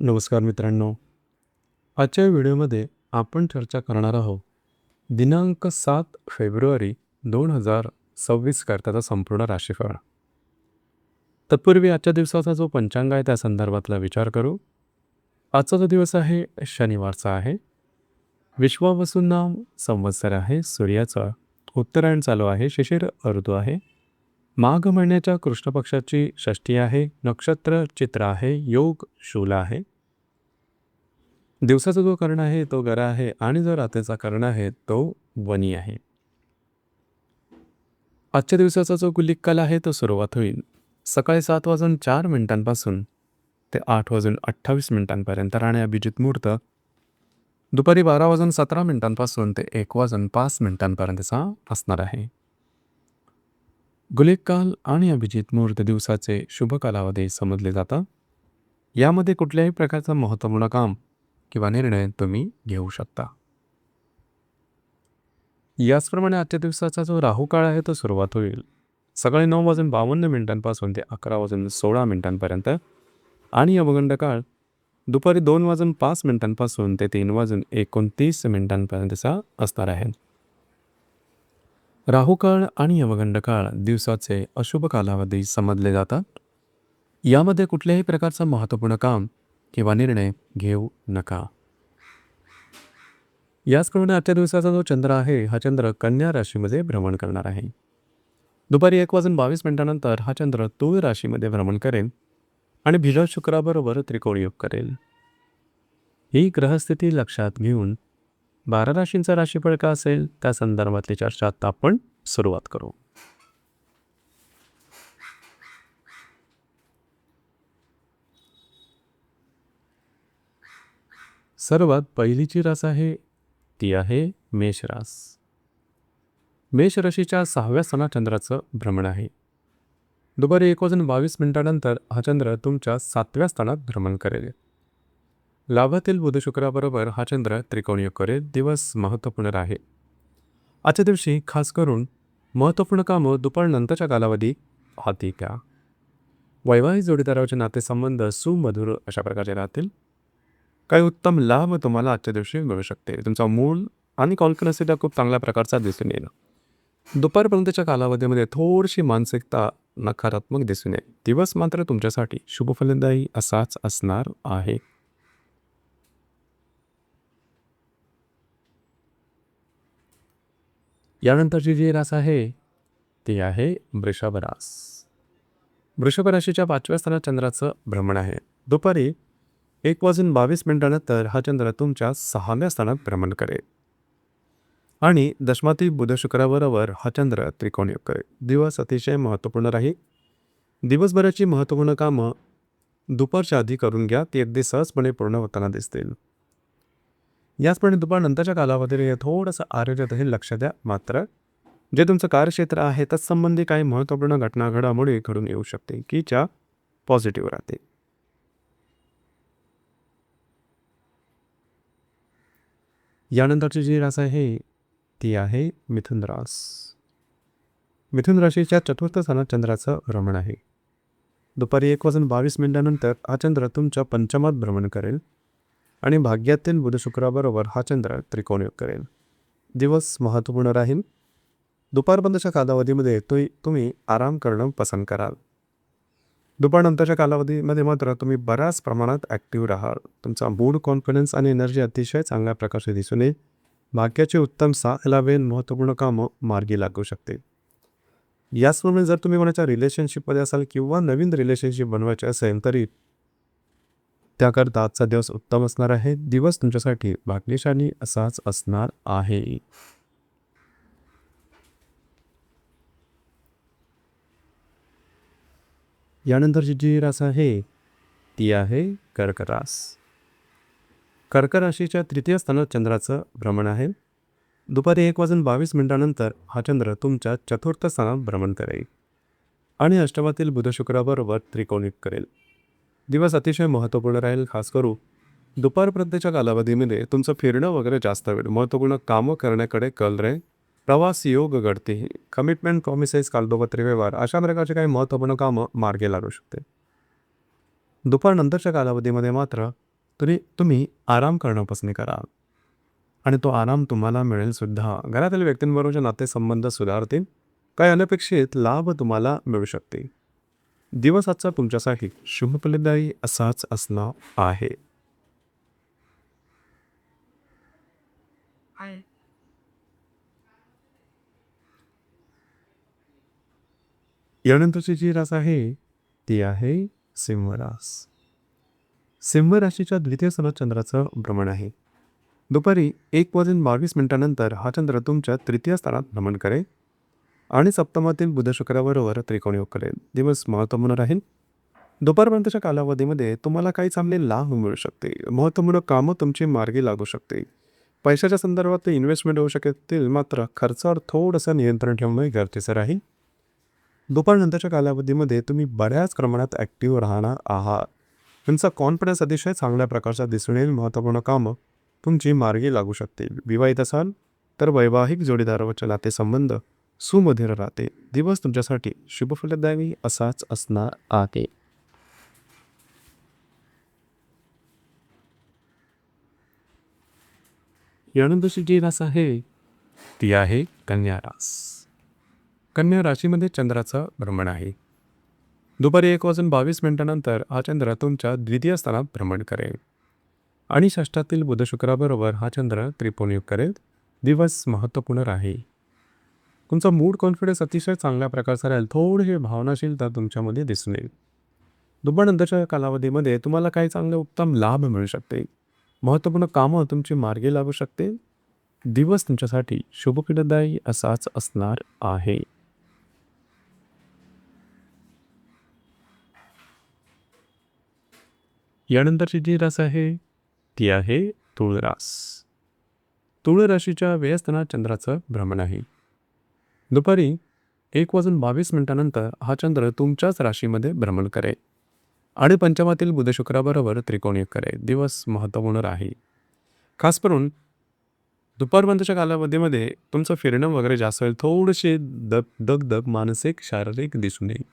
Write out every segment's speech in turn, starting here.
नमस्कार मित्रांनो. आजच्या व्हिडिओमध्ये आपण चर्चा करणार आहोत दिनांक 7 फेब्रुवारी 2026 करताचा संपूर्ण राशीफळ. तत्पूर्वी आजच्या दिवसाचा जो पंचांग आहे त्या संदर्भातला विचार करू. आजचा जो दिवस आहे शनिवारचा आहे. विश्वावसुनाम संवत्सर आहे. सूर्याचा उत्तरायण चालू आहे. शिशिर ऋतू आहे. माघ महिन्याच्या कृष्ण पक्षाची षष्ठी आहे. नक्षत्र चित्र आहे. योग शूल आहे. दिवसाचा जो कर्ण आहे तो गरा आहे आणि जो रात्रीचा कर्ण आहे तो वनी आहे. आजच्या दिवसाचा जो गुलिक काल आहे तो सुरुवात होईल सकाळी 7:04 ते 8:28 आणि अभिजित मुहूर्त दुपारी 12:17 ते 1:05 असणार आहे. गुलिक काल आणि अभिजित मुहूर्त दिवसाचे शुभ कालावधी समजले जातात. यामध्ये कुठल्याही प्रकारचं महत्त्वपूर्ण काम किंवा निर्णय तुम्ही घेऊ शकता. याचप्रमाणे आजच्या दिवसाचा जो राहू काळ आहे तो सुरुवात होईल सकाळी 9:52 ते 11:16 आणि यमगंड काळ दुपारी 2:05 ते 3:29 असणार आहे. राहू काळ आणि यमगंड काळ दिवसाचे अशुभ कालावधी समजले जातात. यामध्ये कुठल्याही प्रकारचं महत्त्वपूर्ण काम किंवा निर्णय घेऊ नका. याचप्रमाणे आजच्या दिवसाचा जो चंद्र आहे हा चंद्र कन्या राशीमध्ये भ्रमण करणार आहे. दुपारी 1:22 हा चंद्र तुळ राशीमध्ये भ्रमण करेल आणि भिजा शुक्राबरोबर त्रिकोण योग करेल. ही ग्रहस्थिती लक्षात घेऊन 12 राशींचा राशीफळ का असेल त्या संदर्भातली चर्चा आता आपण सुरुवात करू. सर्वात पहिलीची रास आहे ती आहे मेष रास. मेष राशीच्या 6व्या स्थानात चंद्राचं भ्रमण आहे. दुपारी 1:22 हा चंद्र तुमच्या 7व्या स्थानात भ्रमण करेल. लाभातील बुध शुक्राबरोबर हा चंद्र त्रिकोणयोग करेल. दिवस महत्त्वपूर्ण आहे. आजच्या दिवशी खास करून महत्त्वपूर्ण कामं दुपारनंतरच्या कालावधी हाती घ्या. वैवाहिक जोडीदाराचे नातेसंबंध सुमधुर अशा प्रकारचे राहतील. काही उत्तम लाभ तुम्हाला आजच्या दिवशी मिळू शकते. तुमचा मूड आणि कॉन्फिडन्स खूप चांगल्या प्रकारचा दिसून येईल. दुपारपर्यंतच्या कालावधीमध्ये थोडीशी मानसिकता नकारात्मक दिसून येईल. दिवस मात्र तुमच्यासाठी शुभफलदायी असाच असणार आहे. यानंतरची जी रास आहे ती आहे वृषभ रास. वृषभ राशीच्या 5व्या स्थानात चंद्राचं भ्रमण आहे. दुपारी 1:22 हा चंद्र तुमच्या 6व्या स्थानात भ्रमण करेल आणि दशमातील बुध शुक्राबरोबर हा चंद्र त्रिकोणयोग करेल. दिवस अतिशय महत्त्वपूर्ण राहील. दिवसभराची महत्त्वपूर्ण कामं दुपारच्या आधी करून घ्या. ती अगदी सहजपणे पूर्ण होताना दिसतील. याचप्रमाणे दुपारनंतरच्या कालावधीमध्ये थोडंसं आरोग्यातही लक्ष द्या. मात्र जे तुमचं कार्यक्षेत्र आहे तत्संबंधी काही महत्त्वपूर्ण घटना घडामोडी घडून येऊ शकते की ज्या पॉझिटिव्ह राहते. यानंतरची जी रास आहे ती आहे मिथुन रास. मिथुन राशीच्या 4थ्या स्थानात चंद्राचं भ्रमण आहे. दुपारी 1:22 हा चंद्र तुमच्या पंचमात भ्रमण करेल आणि भाग्यातील बुध शुक्राबरोबर हा चंद्र त्रिकोणयोग करेल. दिवस महत्त्वपूर्ण राहील. दुपारपर्यंतच्या कालावधीमध्ये तुम्ही आराम करणं पसंत कराल. दुपारनंतरच्या कालावधीमध्ये मात्र तुम्ही बऱ्याच प्रमाणात ॲक्टिव्ह राहाल. तुमचा मूड, कॉन्फिडन्स आणि एनर्जी अतिशय चांगल्या प्रकारे दिसून येईल. भाग्याचे उत्तम साथ लाभेल. महत्त्वपूर्ण कामं मार्गी लागू शकते. याचप्रमाणे जर तुम्ही कोणाच्या रिलेशनशिपमध्ये असाल किंवा नवीन रिलेशनशिप बनवायचे असेल तरी त्याकरता आजचा दिवस उत्तम असणार आहे. दिवस तुमच्यासाठी भाग्यशाली असाच असणार आहे. यानंतरची जी रास आहे ती आहे कर्क रास. कर्क राशीच्या 3य स्थानात चंद्राचं भ्रमण आहे. दुपारी 1:22 हा चंद्र तुमच्या 4थ्या स्थानात भ्रमण करेल आणि अष्टमातील बुध शुक्राबरोबर त्रिकोणयोग करेल. दिवस अतिशय महत्त्वपूर्ण राहील. खास करून दुपारपर्यंतच्या कालावधीमध्ये तुमचं फिरणं वगैरे जास्त वेळ, महत्त्वपूर्ण कामं करण्याकडे कल राहील. प्रवास योग घडते. कमिटमेंट, प्रॉमिसेस, कागदोपत्री व्यवहार अशा प्रकारचे काही महत्त्वपूर्ण कामं मार्गी लागू शकते. दुपारनंतरच्या कालावधीमध्ये मात्र तरी तुम्ही आराम करणं पसंत करा आणि तो आराम तुम्हाला मिळेल सुद्धा. घरातील व्यक्तींबरोबरचे नातेसंबंध सुधारतील. काही अनपेक्षित लाभ तुम्हाला मिळू शकते. दिवस आजचा तुमच्यासाठी शुभफलदायी असाच असणार आहे. यानंतरची जी रास आहे ती आहे सिंह रास. सिंह राशीच्या द्वितीय स्थानात चंद्राचं भ्रमण आहे. दुपारी 1:22 हा चंद्र तुमच्या तृतीय स्थानात भ्रमण करेल आणि सप्तमातील बुध शुक्राबरोबर त्रिकोण योग करेल. दिवस महत्त्वपूर्ण राहील. दुपारपर्यंतच्या कालावधीमध्ये तुम्हाला काही चांगले लाभ मिळू शकते. महत्त्वपूर्ण कामं तुमची मार्गी लागू शकते. पैशाच्या संदर्भात इन्व्हेस्टमेंट होऊ शकतील, मात्र खर्चावर थोडंसं नियंत्रण ठेवणं गरजेचं राहील. दुपारनंतरच्या कालावधीमध्ये तुम्ही बऱ्याच प्रमाणात ॲक्टिव्ह राहणार आहात. तुमचा कॉन्फिडन्स अतिशय चांगल्या प्रकारचा दिसून येईल. महत्त्वपूर्ण कामं तुमची मार्गी लागू शकतील. विवाहित असाल तर वैवाहिक जोडीदारावरचे नातेसंबंध सुमधुर राहते. दिवस तुमच्यासाठी शुभफलदायी असाच असणार आहे. यानंतरची जी रास आहे ती आहे कन्या रास. कन्या राशीमध्ये चंद्राचं भ्रमण आहे. दुपारी 1:22 हा चंद्र तुमच्या द्वितीय स्थानात भ्रमण करेल आणि षष्ठातील बुध शुक्राबरोबर हा चंद्र त्रिकोणयोग करेल. दिवस महत्त्वपूर्ण आहे. तुमचा मूड कॉन्फिडन्स अतिशय चांगल्या प्रकारचा राहील. थोडीशी भावनाशीलता तुमच्यामध्ये दिसून येईल. दुपारनंतरच्या कालावधीमध्ये तुम्हाला काही चांगले उत्तम लाभ मिळू शकते. महत्त्वपूर्ण कामं तुमची मार्गी लागू शकते. दिवस तुमच्यासाठी शुभफलदायी असाच असणार आहे. यानंतरची जी रास आहे ती आहे तुळ रास. तुळ राशीच्या व्ययस्थानात चंद्राचं भ्रमण आहे. दुपारी 1:22 हा चंद्र तुमच्याच राशीमध्ये भ्रमण करेल आणि पंचमातील बुध शुक्राबरोबर त्रिकोणयोग करेल. दिवस महत्त्वपूर्ण राहील. खास करून दुपारपर्यंतच्या कालावधीमध्ये तुमचं फिरणं वगैरे जास्त होईल. थोडीशी दगदग मानसिक शारीरिक दिसून येईल.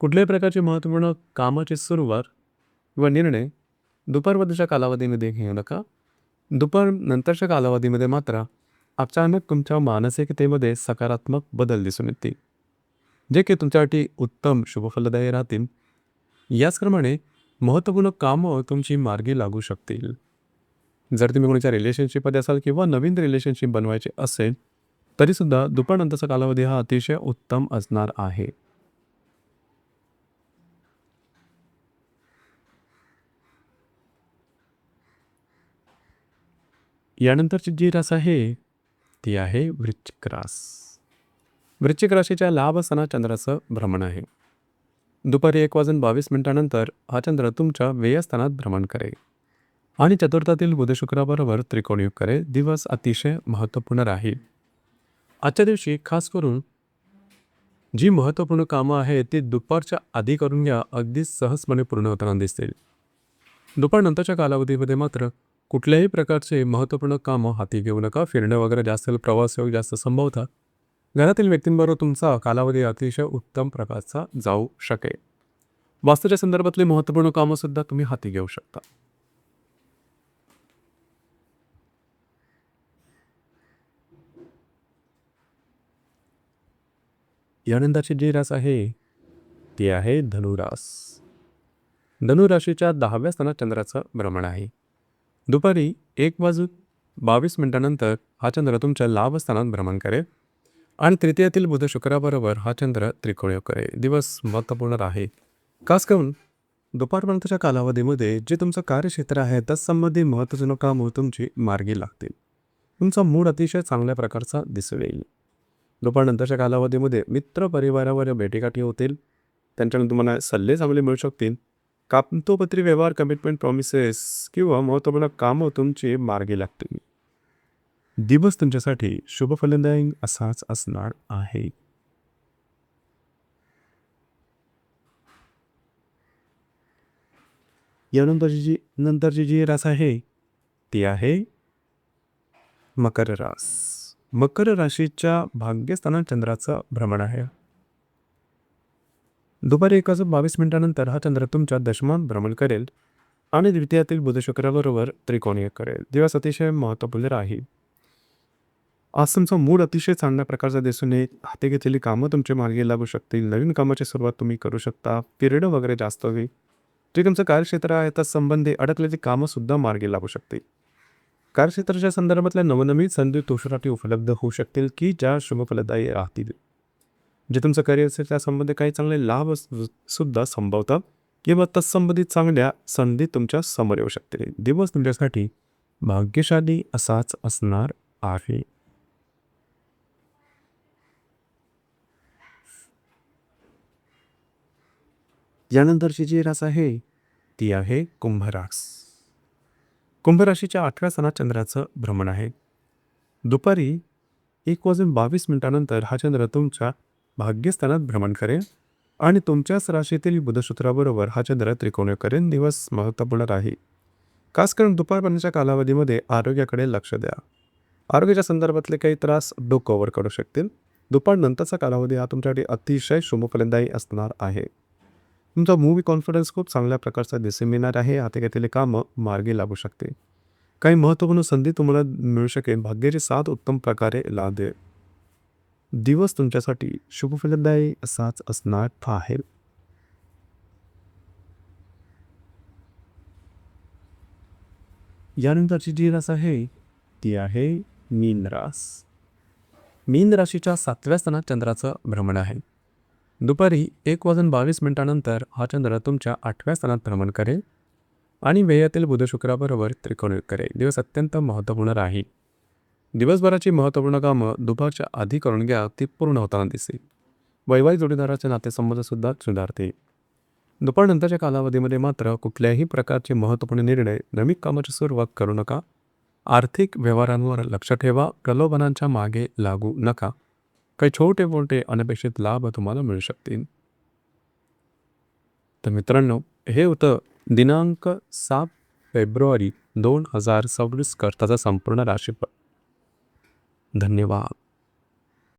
कुठल्याही प्रकारची महत्त्वपूर्ण कामाची सुरुवात व निर्णय दुपारपर्यंतच्या कालावधीमध्ये घेऊ नका. दुपारनंतरच्या कालावधीमध्ये मात्र अचानक तुमच्या मानसिकतेमध्ये सकारात्मक बदल दिसून येतील, जे की तुमच्यासाठी उत्तम शुभफलदायी राहतील. याचप्रमाणे महत्त्वपूर्ण कामं तुमची मार्गी लागू शकतील. जर तुम्ही कोणाच्या रिलेशनशिपमध्ये असाल किंवा नवीन रिलेशनशिप बनवायचे असेल तरीसुद्धा दुपारनंतरचा कालावधी हा अतिशय उत्तम असणार आहे. यानंतरची जी रास आहे ती आहे वृश्चिक रास. वृश्चिक राशीच्या लाभ स्थानात चंद्राचं भ्रमण आहे. दुपारी 1:22 हा चंद्र तुमच्या व्ययस्थानात भ्रमण करेल आणि चतुर्थातील बुध शुक्राबरोबर त्रिकोणयोग करेल. दिवस अतिशय महत्त्वपूर्ण राहील. आजच्या दिवशी खास करून जी महत्त्वपूर्ण कामं आहेत ती दुपारच्या आधी करून घ्या. अगदी सहजपणे पूर्ण होताना दिसतील. दुपारनंतरच्या कालावधीमध्ये मात्र कुठल्याही प्रकारचे महत्त्वपूर्ण कामं हाती घेऊ नका. फिरणं वगैरे जास्त, प्रवास योग जास्त संभवतात. घरातील व्यक्तींबरोबर तुमचा कालावधी अतिशय उत्तम प्रकारचा जाऊ शकेल. वास्तूच्या संदर्भातली महत्त्वपूर्ण कामंसुद्धा तुम्ही हाती घेऊ शकता. यानंतरची जी रास आहे ती आहे धनुरास. धनुराशीच्या 10व्या स्थानात चंद्राचं भ्रमण आहे. दुपारी 1:22 हा चंद्र तुमच्या लाभस्थानात भ्रमण करेल आणि तृतीयातील बुध शुक्राबरोबर हा चंद्र त्रिकोणयोग करेल. दिवस महत्त्वपूर्ण आहे. खास करून दुपारपर्यंतच्या कालावधीमध्ये जे तुमचं कार्यक्षेत्र आहे तत्संबंधी महत्त्वपूर्ण कामं तुमची मार्गी लागतील. तुमचा मूड अतिशय चांगल्या प्रकारचा दिसून येईल. दुपारनंतरच्या कालावधीमध्ये मित्र परिवारावर भेटीगाठी होतील. त्यांच्याकडून तुम्हाला सल्ले चांगले मिळू शकतील. कागदोपत्री व्यवहार, कमिटमेंट, प्रॉमिसेस किंवा महत्त्वपूर्ण कामं तुमची मार्गी लागतील. दिवस तुमच्यासाठी शुभफलदायी असाच असणार आहे. नंतरची जी रास आहे ती आहे मकर रास. मकर राशीच्या भाग्यस्थानात चंद्राचं भ्रमण आहे. दुपारी 1:22 हा चंद्र तुमच्या दशमात भ्रमण करेल आणि द्वितीयातील बुध शुक्राबरोबर त्रिकोणीय करेल. दिवस अतिशय महत्त्वपूर्ण राहील. आज तुमचा मूड अतिशय चांगल्या प्रकारचा दिसून येईल. हाती घेतलेली कामं तुमच्या मार्गी लागू शकतील. नवीन कामाची सुरुवात तुम्ही करू शकता. पिरियड वगैरे जास्त होईल. जे तुमचं कार्यक्षेत्र आहे त्या संबंधी अडकलेली कामंसुद्धा मार्गी लागू शकतील. कार्यक्षेत्राच्या संदर्भातल्या नवनवीन संधी तुमच्यासाठी उपलब्ध होऊ शकतील की ज्या शुभफलदायी राहतील. जे तुमचं करिअर असेल त्यासंबंधी काही चांगले लाभ सुद्धा संभवतात किंवा तत्संबंधित चांगल्या संधी तुमच्या समोर येऊ शकतील. दिवस तुमच्यासाठी भाग्यशाली असाच असणार आहे. यानंतरची जी रास आहे ती आहे कुंभ रास. कुंभ राशीच्या 8व्या स्थानात चंद्राचं भ्रमण आहे. दुपारी 1:22 हा चंद्र तुमच्या भाग्यस्थानात भ्रमण करेल आणि तुमच्याच राशीतील बुधसूत्राबरोबर हा चंद्र त्रिकोणीय करेल. दिवस महत्त्वपूर्ण राहील. खास करून दुपारपर्यंतच्या कालावधीमध्ये आरोग्याकडे लक्ष द्या. आरोग्याच्या संदर्भातले काही त्रास डोकं करू शकतील. दुपारनंतरचा कालावधी हा तुमच्यासाठी अतिशय शुभफलदायी असणार आहे. तुमचा मूवी कॉन्फिडन्स खूप चांगल्या प्रकारचा दिसून येणार आहे. हाती घेतलेली कामं मार्गी लागू शकते. काही महत्त्वपूर्ण संधी तुम्हाला मिळू शकेल. भाग्याची साथ उत्तम प्रकारे लादेल. दिवस तुमच्यासाठी शुभफलदायी असाच असणार आहे. यानंतरची जी रास आहे ती आहे मीन रास. मीन राशीच्या 7व्या स्थानात चंद्राचं भ्रमण आहे. दुपारी 1:22 हा चंद्र तुमच्या 8व्या स्थानात भ्रमण करेल आणि व्ययातील बुध शुक्राबरोबर त्रिकोणीय करेल. दिवस अत्यंत महत्त्वपूर्ण राहील. दिवसभराची महत्त्वपूर्ण कामं दुपारच्या आधी करून घ्या. ती पूर्ण होताना दिसेल. वैवाहिक जोडीदाराचे नातेसंबंधसुद्धा सुधारते. दुपारनंतरच्या कालावधीमध्ये मात्र कुठल्याही प्रकारचे महत्त्वपूर्ण निर्णय, नवीन कामाची सुरुवात करू नका. आर्थिक व्यवहारांवर लक्ष ठेवा. प्रलोभनांच्या मागे लागू नका. काही छोटे मोठे अनपेक्षित लाभ तुम्हाला मिळू शकतील. तर मित्रांनो, हे होतं दिनांक 7 फेब्रुवारी 2026 करताचा संपूर्ण राशीफळ. धन्यवाद.